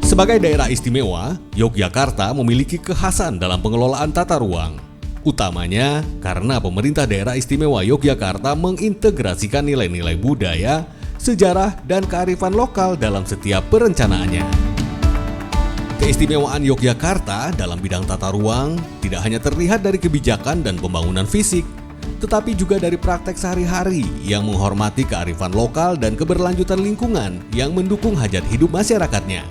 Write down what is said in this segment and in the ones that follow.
Sebagai daerah istimewa, Yogyakarta memiliki kekhasan dalam pengelolaan tata ruang. Utamanya karena pemerintah daerah istimewa Yogyakarta mengintegrasikan nilai-nilai budaya, sejarah, dan kearifan lokal dalam setiap perencanaannya. Keistimewaan Yogyakarta dalam bidang tata ruang tidak hanya terlihat dari kebijakan dan pembangunan fisik, tetapi juga dari praktek sehari-hari yang menghormati kearifan lokal dan keberlanjutan lingkungan yang mendukung hajat hidup masyarakatnya.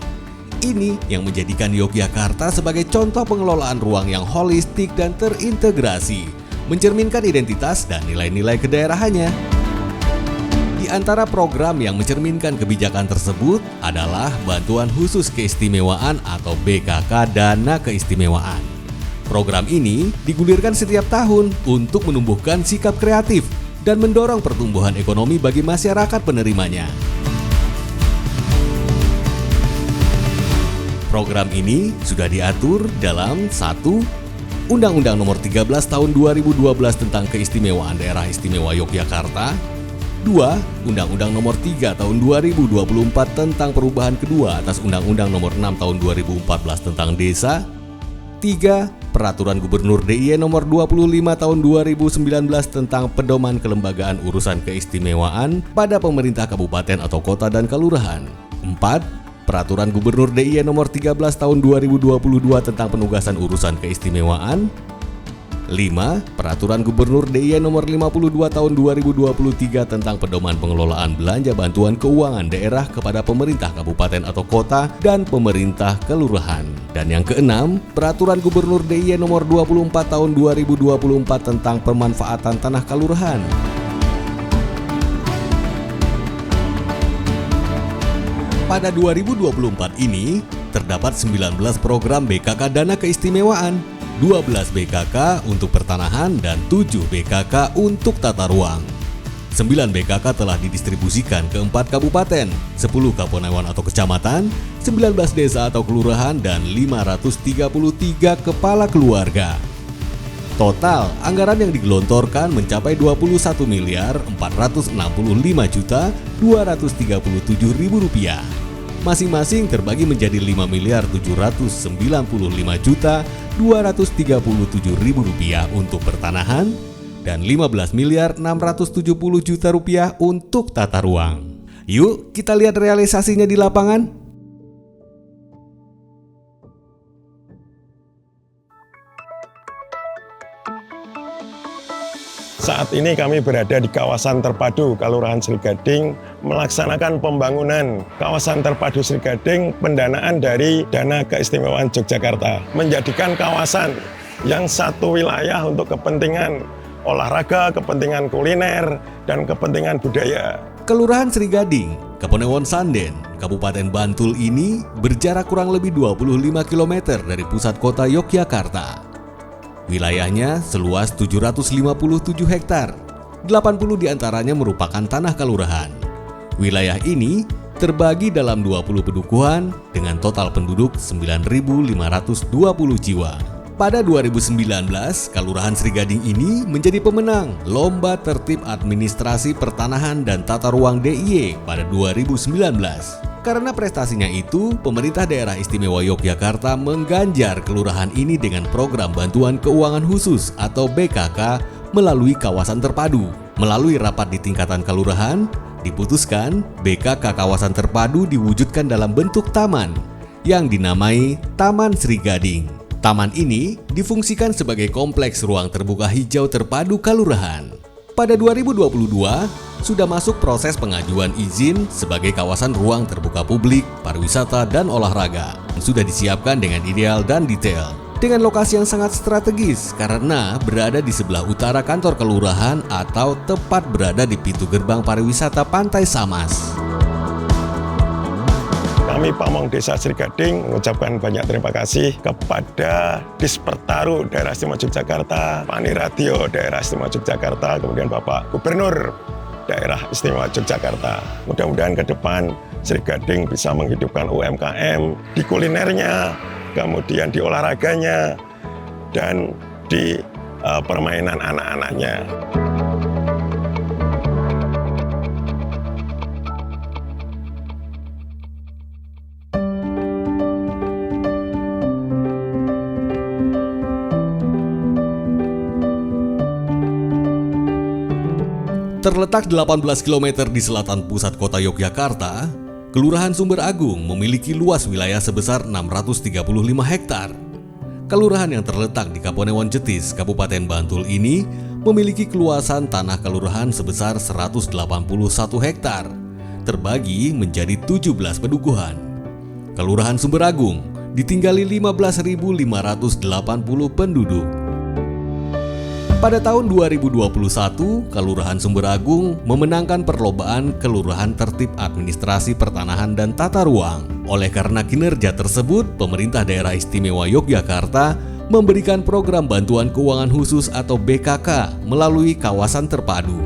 Ini yang menjadikan Yogyakarta sebagai contoh pengelolaan ruang yang holistik dan terintegrasi, mencerminkan identitas dan nilai-nilai kedaerahannya. Di antara program yang mencerminkan kebijakan tersebut adalah Bantuan Khusus Keistimewaan atau BKK Dana Keistimewaan. Program ini digulirkan setiap tahun untuk menumbuhkan sikap kreatif dan mendorong pertumbuhan ekonomi bagi masyarakat penerimanya. Program ini sudah diatur dalam 1. Undang-Undang Nomor 13 Tahun 2012 tentang Keistimewaan Daerah Istimewa Yogyakarta. 2. Undang-Undang Nomor 3 Tahun 2024 tentang perubahan kedua atas Undang-Undang Nomor 6 Tahun 2014 tentang Desa. 3. Peraturan Gubernur DIY Nomor 25 Tahun 2019 tentang pedoman kelembagaan urusan keistimewaan pada pemerintah kabupaten atau kota dan kelurahan. 4. Peraturan Gubernur DIY Nomor 13 Tahun 2022 tentang penugasan urusan keistimewaan. 5. Peraturan Gubernur DIY Nomor 52 Tahun 2023 tentang pedoman pengelolaan belanja bantuan keuangan daerah kepada pemerintah kabupaten atau kota dan pemerintah kelurahan. Dan yang keenam, Peraturan Gubernur DIY Nomor 24 Tahun 2024 tentang pemanfaatan tanah kelurahan. Pada 2024 ini, terdapat 19 program BKK Dana Keistimewaan, 12 BKK untuk pertanahan, dan 7 BKK untuk tata ruang. 9 BKK telah didistribusikan ke 4 kabupaten, 10 kaponewan atau kecamatan, 19 desa atau kelurahan, dan 533 kepala keluarga. Total anggaran yang digelontorkan mencapai Rp26.465.237.000. Masing-masing terbagi menjadi Rp5.795.237.000 untuk pertanahan dan Rp15.670.000 untuk tata ruang. Yuk kita lihat realisasinya di lapangan. Saat ini kami berada di kawasan terpadu Kelurahan Sri Gading melaksanakan pembangunan kawasan terpadu Sri Gading pendanaan dari Dana Keistimewaan Yogyakarta, menjadikan kawasan yang satu wilayah untuk kepentingan olahraga, kepentingan kuliner, dan kepentingan budaya. Kelurahan Sri Gading, Kaponewon Sanden, Kabupaten Bantul ini berjarak kurang lebih 25 km dari pusat kota Yogyakarta. Wilayahnya seluas 757 hektar, 80 diantaranya merupakan tanah kelurahan. Wilayah ini terbagi dalam 20 pedukuhan dengan total penduduk 9.520 jiwa. Pada 2019, Kelurahan Sri Gading ini menjadi pemenang Lomba Tertib Administrasi Pertanahan dan Tata Ruang DIY pada 2019. Karena prestasinya itu, pemerintah daerah istimewa Yogyakarta mengganjar kelurahan ini dengan program bantuan keuangan khusus atau BKK melalui kawasan terpadu. Melalui rapat di tingkatan kelurahan, diputuskan BKK kawasan terpadu diwujudkan dalam bentuk taman yang dinamai Taman Sri Gading. Taman ini difungsikan sebagai kompleks ruang terbuka hijau terpadu kelurahan. Pada 2022, sudah masuk proses pengajuan izin sebagai kawasan ruang terbuka publik, pariwisata, dan olahraga. Sudah disiapkan dengan ideal dan detail. Dengan lokasi yang sangat strategis karena berada di sebelah utara kantor kelurahan atau tepat berada di pintu gerbang pariwisata Pantai Samas. Kami Pamong Desa Sri Gading mengucapkan banyak terima kasih kepada Dispertaru Daerah Istimewa Yogyakarta, Pani Radio Daerah Istimewa Yogyakarta, kemudian Bapak Gubernur Daerah Istimewa Yogyakarta. Mudah-mudahan ke depan Sri Gading bisa menghidupkan UMKM di kulinernya, kemudian di olahraganya, dan di permainan anak-anaknya. Terletak 18 km di selatan pusat kota Yogyakarta, Kelurahan Sumber Agung memiliki luas wilayah sebesar 635 hektar. Kelurahan yang terletak di Kapanewon Jetis, Kabupaten Bantul ini memiliki keluasan tanah kelurahan sebesar 181 hektar, terbagi menjadi 17 pedukuhan. Kelurahan Sumber Agung ditinggali 15.580 penduduk. Pada tahun 2021, Kelurahan Sumber Agung memenangkan perlombaan Kelurahan Tertib Administrasi Pertanahan dan Tata Ruang. Oleh karena kinerja tersebut, Pemerintah Daerah Istimewa Yogyakarta memberikan program bantuan keuangan khusus atau BKK melalui kawasan terpadu.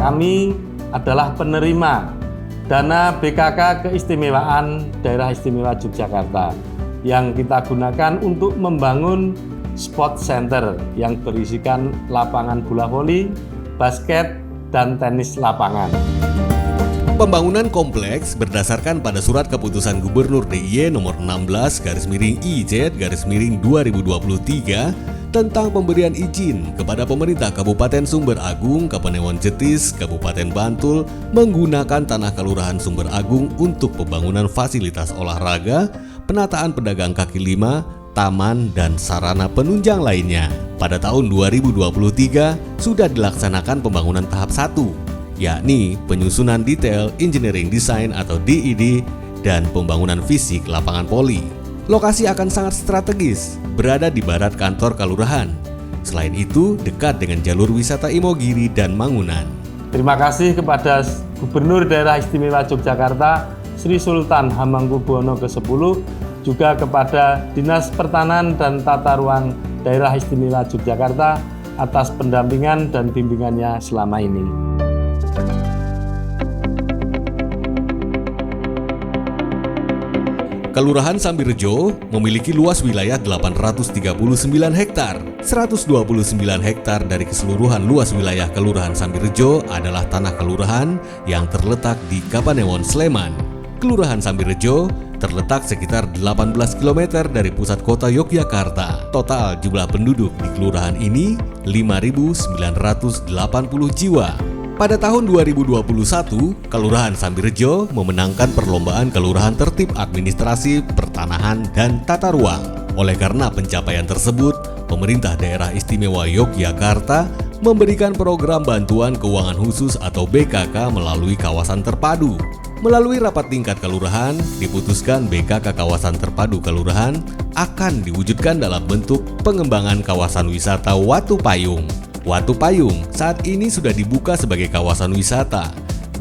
Kami adalah penerima dana BKK Keistimewaan Daerah Istimewa Yogyakarta yang kita gunakan untuk membangun sport center yang berisikan lapangan bola voli, basket, dan tenis lapangan. Pembangunan kompleks berdasarkan pada Surat Keputusan Gubernur DIY nomor 16/IJ/2023 tentang pemberian izin kepada pemerintah Kabupaten Sumber Agung, Kapanewon Jetis, Kabupaten Bantul menggunakan tanah Kelurahan Sumber Agung untuk pembangunan fasilitas olahraga, penataan pedagang kaki lima, taman, dan sarana penunjang lainnya. Pada tahun 2023 sudah dilaksanakan pembangunan tahap 1, yakni penyusunan detail engineering design atau DED dan pembangunan fisik lapangan voli. Lokasi akan sangat strategis, berada di barat kantor kelurahan. Selain itu, dekat dengan jalur wisata Imogiri dan Mangunan. Terima kasih kepada Gubernur Daerah Istimewa Yogyakarta, Sri Sultan Hamengkubuwono ke-10, juga kepada Dinas Pertanahan dan Tata Ruang Daerah Istimewa Yogyakarta atas pendampingan dan bimbingannya selama ini. Kelurahan Sambirrejo memiliki luas wilayah 839 hektar. 129 hektar dari keseluruhan luas wilayah Kelurahan Sambirrejo adalah tanah kelurahan yang terletak di Kapanewon, Sleman. Kelurahan Sambirrejo terletak sekitar 18 km dari pusat kota Yogyakarta. Total jumlah penduduk di kelurahan ini 5.980 jiwa. Pada tahun 2021, Kelurahan Sambirrejo memenangkan perlombaan Kelurahan Tertib Administrasi Pertanahan dan Tata Ruang. Oleh karena pencapaian tersebut, Pemerintah Daerah Istimewa Yogyakarta memberikan program bantuan keuangan khusus atau BKK melalui kawasan terpadu. Melalui rapat tingkat kelurahan, diputuskan BKK kawasan terpadu kelurahan akan diwujudkan dalam bentuk pengembangan kawasan wisata Watu Payung. Watu Payung saat ini sudah dibuka sebagai kawasan wisata,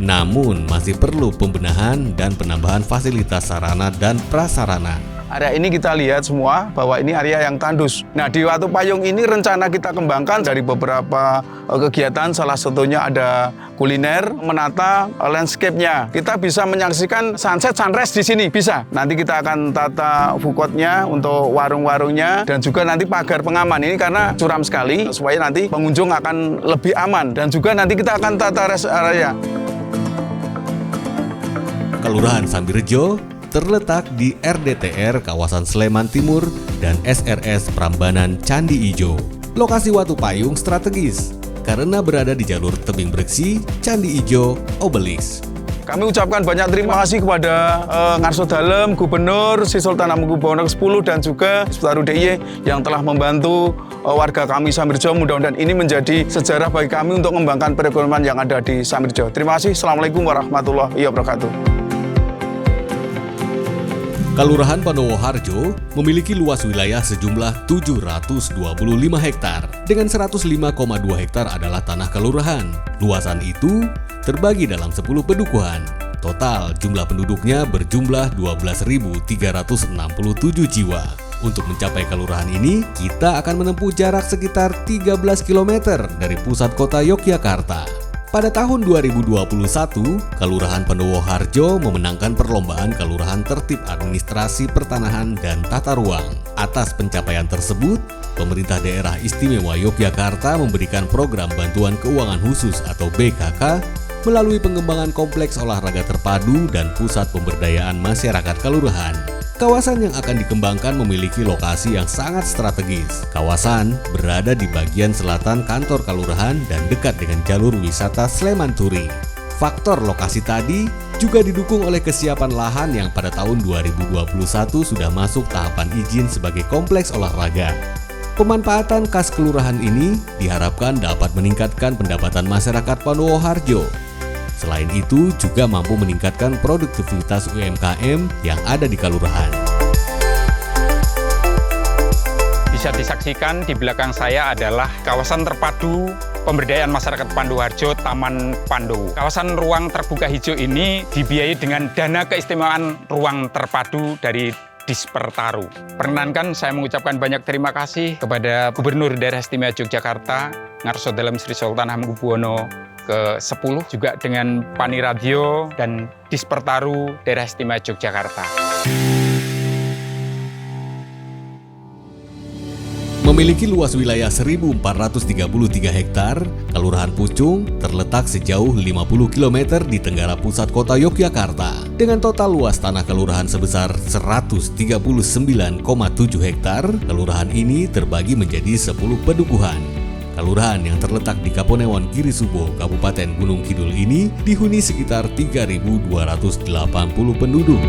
namun masih perlu pembenahan dan penambahan fasilitas sarana dan prasarana. Area ini kita lihat semua bahwa ini area yang tandus. Nah, di Watu Payung ini rencana kita kembangkan dari beberapa kegiatan, salah satunya ada kuliner, menata landscape-nya. Kita bisa menyaksikan sunset, sunrise di sini, bisa. Nanti kita akan tata food court-nya untuk warung-warungnya dan juga nanti pagar pengaman ini karena curam sekali supaya nanti pengunjung akan lebih aman dan juga nanti kita akan tata rest area. Kelurahan Sambirrejo terletak di RDTR kawasan Sleman Timur dan SRS Prambanan Candi Ijo. Lokasi Watu Payung strategis karena berada di jalur tebing breksi Candi Ijo Obelisk. Kami ucapkan banyak terima kasih kepada Ngarso Dalem, Gubernur, Sri Sultan Hamengkubuwono ke-10 dan juga Baru DIY yang telah membantu warga kami Sambirrejo. Mudah-mudahan ini menjadi sejarah bagi kami untuk mengembangkan perekonomian yang ada di Sambirrejo. Terima kasih. Assalamualaikum warahmatullahi wabarakatuh. Kelurahan Pandowoharjo memiliki luas wilayah sejumlah 725 hektar, dengan 105,2 hektar adalah tanah kelurahan. Luasan itu terbagi dalam 10 pedukuhan. Total jumlah penduduknya berjumlah 12.367 jiwa. Untuk mencapai kelurahan ini, kita akan menempuh jarak sekitar 13 km dari pusat kota Yogyakarta. Pada tahun 2021, Kelurahan Pandowoharjo memenangkan perlombaan Kelurahan Tertib Administrasi Pertanahan dan Tata Ruang. Atas pencapaian tersebut, Pemerintah Daerah Istimewa Yogyakarta memberikan program bantuan keuangan khusus atau BKK melalui pengembangan kompleks olahraga terpadu dan pusat pemberdayaan masyarakat kelurahan. Kawasan yang akan dikembangkan memiliki lokasi yang sangat strategis. Kawasan berada di bagian selatan kantor kelurahan dan dekat dengan jalur wisata Sleman Touring. Faktor lokasi tadi juga didukung oleh kesiapan lahan yang pada tahun 2021 sudah masuk tahapan izin sebagai kompleks olahraga. Pemanfaatan kas kelurahan ini diharapkan dapat meningkatkan pendapatan masyarakat Pandowoharjo. Selain itu, juga mampu meningkatkan produktivitas UMKM yang ada di kelurahan. Bisa disaksikan di belakang saya adalah kawasan terpadu pemberdayaan masyarakat Pandowoharjo Taman Pandowo. Kawasan ruang terbuka hijau ini dibiayai dengan dana keistimewaan ruang terpadu dari Dispertaru. Perkenankan saya mengucapkan banyak terima kasih kepada Gubernur Daerah Istimewa Yogyakarta, Ngarso Dalem Sri Sultan Hamengkubuwono ke-10, juga dengan Paniradio dan Dispertaru Daerah Istimewa Yogyakarta. Memiliki luas wilayah 1.433 hektar, Kelurahan Pucung terletak sejauh 50 km di tenggara pusat kota Yogyakarta. Dengan total luas tanah kelurahan sebesar 139,7 hektar, kelurahan ini terbagi menjadi 10 pedukuhan. Kelurahan yang terletak di Kaponewon Girisubo, Kabupaten Gunung Kidul ini dihuni sekitar 3.280 penduduk.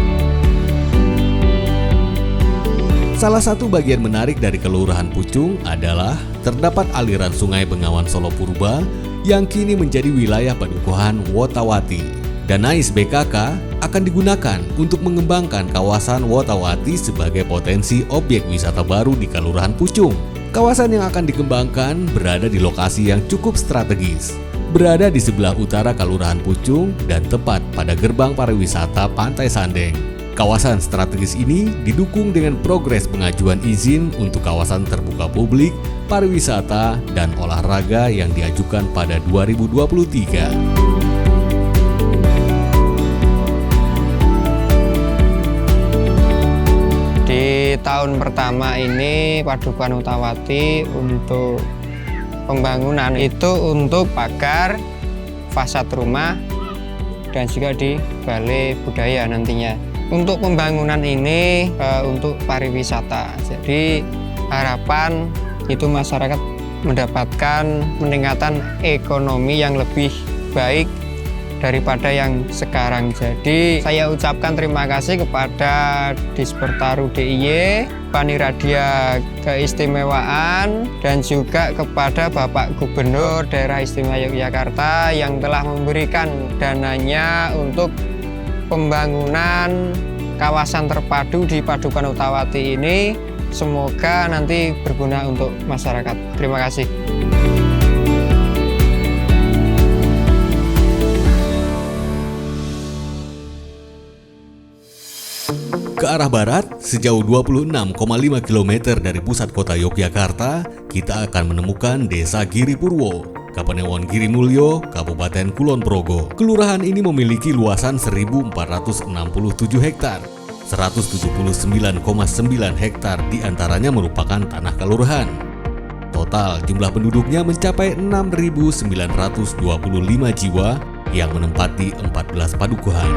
Salah satu bagian menarik dari Kelurahan Pucung adalah terdapat aliran sungai Bengawan Solo Purba yang kini menjadi wilayah padukuhan Wotawati. Dana BKK akan digunakan untuk mengembangkan kawasan Wotawati sebagai potensi objek wisata baru di Kelurahan Pucung. Kawasan yang akan dikembangkan berada di lokasi yang cukup strategis. Berada di sebelah utara Kelurahan Pucung dan tepat pada gerbang pariwisata Pantai Sandeng. Kawasan strategis ini didukung dengan progres pengajuan izin untuk kawasan terbuka publik, pariwisata, dan olahraga yang diajukan pada 2023. Di tahun pertama ini Padukuhan Wotawati untuk pembangunan itu untuk pagar, fasad rumah, dan juga di balai budaya nantinya. Untuk pembangunan ini untuk pariwisata, jadi harapan itu masyarakat mendapatkan peningkatan ekonomi yang lebih baik daripada yang sekarang. Jadi saya ucapkan terima kasih kepada Dispertaru DIY, Paniradia Keistimewaan, dan juga kepada Bapak Gubernur Daerah Istimewa Yogyakarta yang telah memberikan dananya untuk pembangunan kawasan terpadu di Padukuhan Wotawati ini. Semoga nanti berguna untuk masyarakat. Terima kasih. Ke arah barat, sejauh 26,5 km dari pusat kota Yogyakarta, kita akan menemukan Desa Giripurwo, Kaponewon Girimulyo, Kabupaten Kulon Progo. Kelurahan ini memiliki luasan 1.467 hektar. 179,9 hektar diantaranya merupakan tanah kelurahan. Total jumlah penduduknya mencapai 6.925 jiwa yang menempati 14 padukuhan.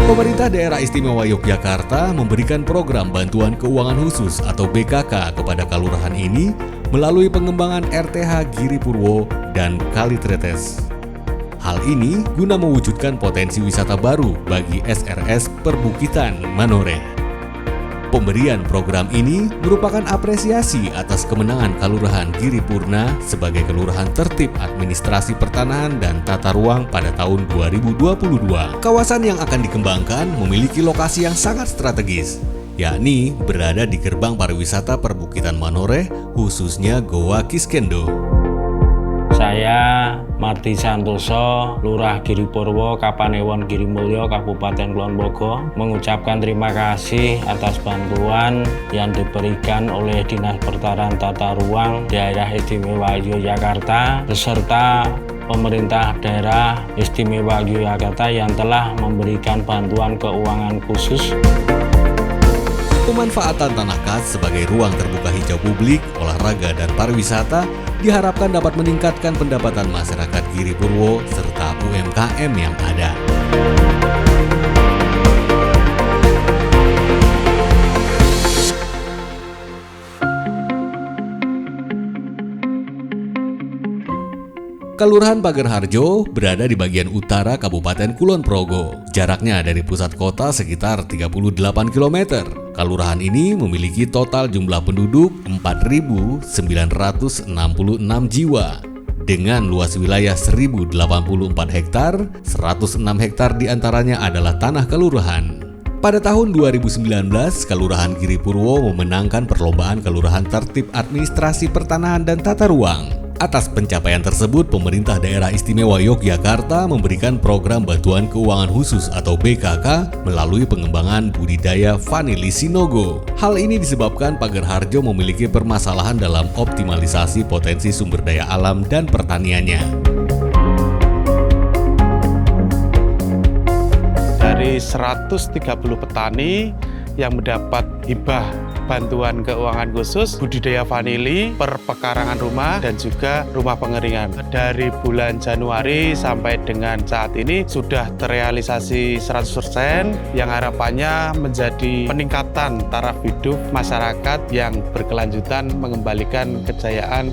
Pemerintah Daerah Istimewa Yogyakarta memberikan program bantuan keuangan khusus atau BKK kepada kelurahan ini melalui pengembangan RTH Giripurwo dan Kalitretes. Hal ini guna mewujudkan potensi wisata baru bagi SRS Perbukitan Manore. Pemberian program ini merupakan apresiasi atas kemenangan Kelurahan Giripurna sebagai kelurahan tertib administrasi pertanahan dan tata ruang pada tahun 2022. Kawasan yang akan dikembangkan memiliki lokasi yang sangat strategis, yakni berada di gerbang pariwisata Perbukitan Manore, khususnya Goa Kiskendo. Saya Marti Santoso, Lurah Giripurwo, Kapanewon Girimulyo, Kabupaten Kulon Progo, mengucapkan terima kasih atas bantuan yang diberikan oleh Dinas Pertanahan Tata Ruang Daerah Istimewa Yogyakarta beserta Pemerintah Daerah Istimewa Yogyakarta yang telah memberikan bantuan keuangan khusus. Pemanfaatan tanah kas sebagai ruang terbuka hijau publik, olahraga, dan pariwisata diharapkan dapat meningkatkan pendapatan masyarakat Giripurwo serta UMKM yang ada. Kelurahan Pager Harjo berada di bagian utara Kabupaten Kulon Progo. Jaraknya dari pusat kota sekitar 38 km. Kelurahan ini memiliki total jumlah penduduk 4.966 jiwa. Dengan luas wilayah 1.084 hektar, 106 hektar diantaranya adalah tanah kelurahan. Pada tahun 2019, Kelurahan Giripurwo memenangkan perlombaan Kelurahan Tertib Administrasi Pertanahan dan Tata Ruang. Atas pencapaian tersebut, Pemerintah Daerah Istimewa Yogyakarta memberikan program bantuan keuangan khusus atau BKK melalui pengembangan budidaya vanili sinogo. Hal ini disebabkan Pager Harjo memiliki permasalahan dalam optimalisasi potensi sumber daya alam dan pertaniannya. Dari 130 petani yang mendapat hibah bantuan keuangan khusus budidaya vanili, perpekarangan rumah, dan juga rumah pengeringan. Dari bulan Januari sampai dengan saat ini sudah terrealisasi 100%, yang harapannya menjadi peningkatan taraf hidup masyarakat yang berkelanjutan mengembalikan kejayaan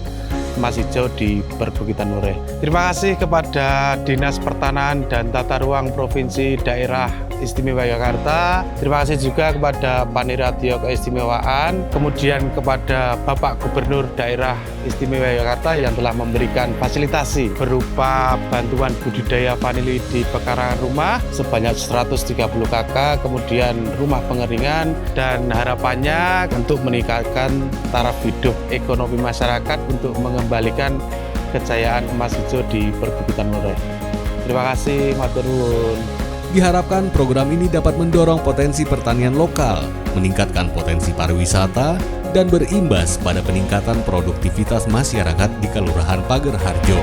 emas hijau di Perbukitan Mureh. Terima kasih kepada Dinas Pertanahan dan Tata Ruang Provinsi Daerah Istimewa Yogyakarta. Terima kasih juga kepada Paniratio Keistimewaan, kemudian kepada Bapak Gubernur Daerah Istimewa Yogyakarta yang telah memberikan fasilitasi berupa bantuan budidaya vanili di pekarangan rumah sebanyak 130 KK, kemudian rumah pengeringan, dan harapannya untuk meningkatkan taraf hidup ekonomi masyarakat untuk mengembalikan kejayaan emas hijau di Perbukitan Mureh. Terima kasih, matur nuwun. Diharapkan program ini dapat mendorong potensi pertanian lokal, meningkatkan potensi pariwisata, dan berimbas pada peningkatan produktivitas masyarakat di Kelurahan Pager Harjo.